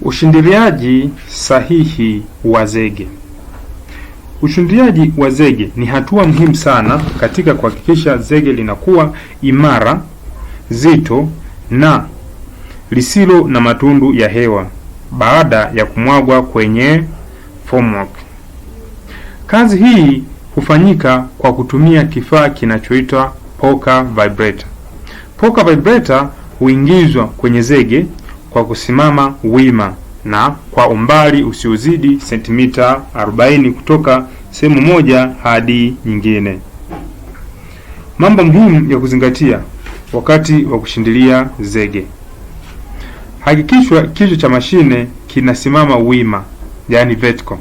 Ushindiliaji sahihi wa zege. Ushindiliaji wa zege ni hatua muhimu sana katika kuhakikisha zege linakuwa imara, zito na lisilo na matundu ya hewa baada ya kumwagwa kwenye formwork. Kazi hii hufanyika kwa kutumia kifaa kinachoitwa poker vibrator. Poker vibrator huingizwa kwenye zege kwa kusimama wima na kwa umbali usiozidi sentimita 40 kutoka sehemu moja hadi nyingine. Mambo muhimu ya kuzingatia wakati wa kushindilia zege. Hakikishwa kichwa cha mashine kinasimama wima, yani vertical,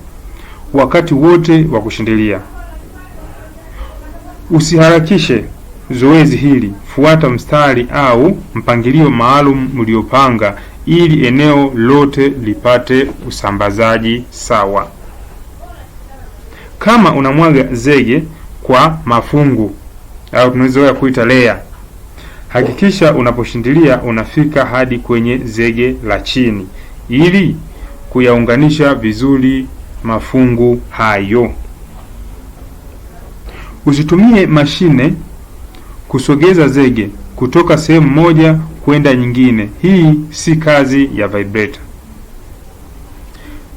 wakati wote wa kushindilia. Usiharakishe zoezi hili, fuata mstari au mpangilio maalum uliopanga ili eneo lote lipate usambazaji sawa. Kama unamwaga zege kwa mafungu au tunaweza kuita layer, hakikisha unaposhindilia unafika hadi kwenye zege la chini ili kuyaunganisha vizuri mafungu hayo. Usitumie mashine kusogeza zege kutoka sehemu moja kwenda nyingine. Hii si kazi ya vibrator.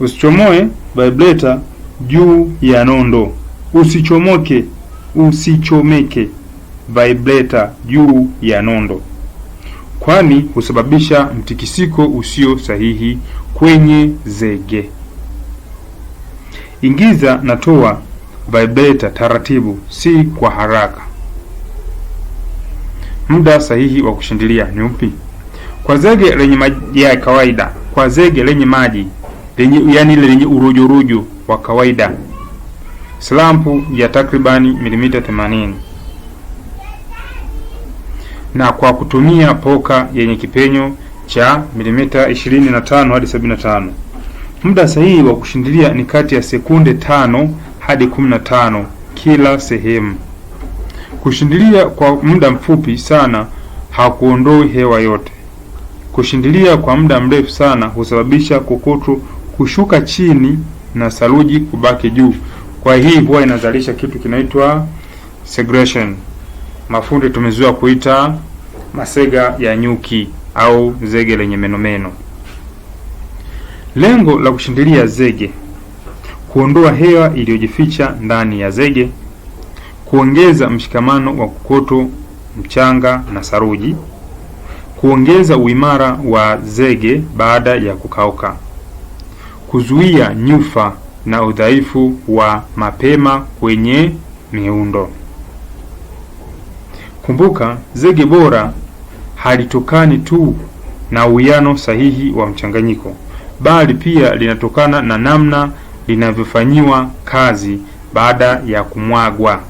Usichomoe vibrator juu ya nondo. Usichomeke vibrator juu ya nondo, kwani husababisha mtikisiko usio sahihi kwenye zege. Ingiza na toa vibrator taratibu, si kwa haraka. Muda sahihi wa kushindilia ni upi? Kwa zege lenye maji ya kawaida, kwa zege lenye maji lenye urojo wa kawaida, slampu ya takribani milimita 80, na kwa kutumia poka yenye kipenyo cha milimita 25 hadi 75. Muda sahihi wa kushindilia ni kati ya sekunde 5 hadi 15 kila sehemu. Kushindilia kwa muda mfupi sana hakuondoi hewa yote. Kushindilia kwa muda mrefu sana husababisha kokoto kushuka chini na saruji kubaki juu. Kwa hii huwa inazalisha kitu kinaitwa segregation. Mafundi tumezoea kuita masega ya nyuki au zege lenye menomeno. Lengo la kushindilia zege: kuondoa hewa iliyojificha ndani ya zege, kuongeza mshikamano wa kokoto, mchanga na saruji, kuongeza uimara wa zege baada ya kukauka, kuzuia nyufa na udhaifu wa mapema kwenye miundo. Kumbuka, zege bora halitokani tu na uwiano sahihi wa mchanganyiko, bali pia linatokana na namna linavyofanyiwa kazi baada ya kumwagwa.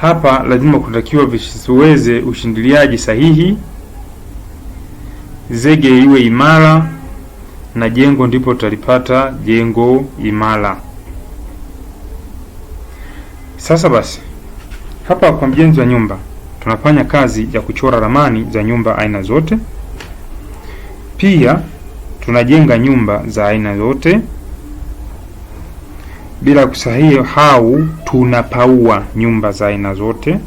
Hapa lazima kutakiwa visiweze ushindiliaji sahihi, zege iwe imara, na jengo ndipo tutalipata jengo imara. Sasa basi, hapa kwa mjenzi wa nyumba tunafanya kazi ya kuchora ramani za nyumba aina zote. Pia tunajenga nyumba za aina zote, bila kusahau tunapaua nyumba za aina zote,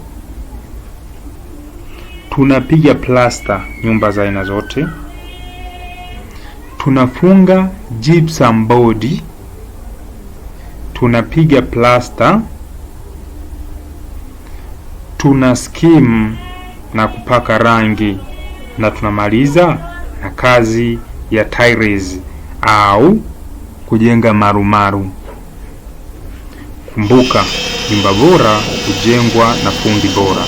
tunapiga plasta nyumba za aina zote, tunafunga gypsum board, tunapiga plasta, tuna skim na kupaka rangi, na tunamaliza na kazi ya tiles au kujenga marumaru. Kumbuka, nyumba bora hujengwa na fundi bora.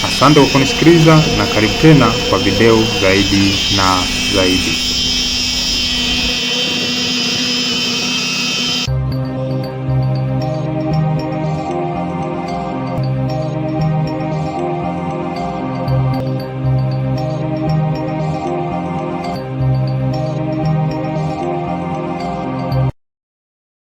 Asante kwa kunisikiliza na karibu tena kwa video zaidi na zaidi.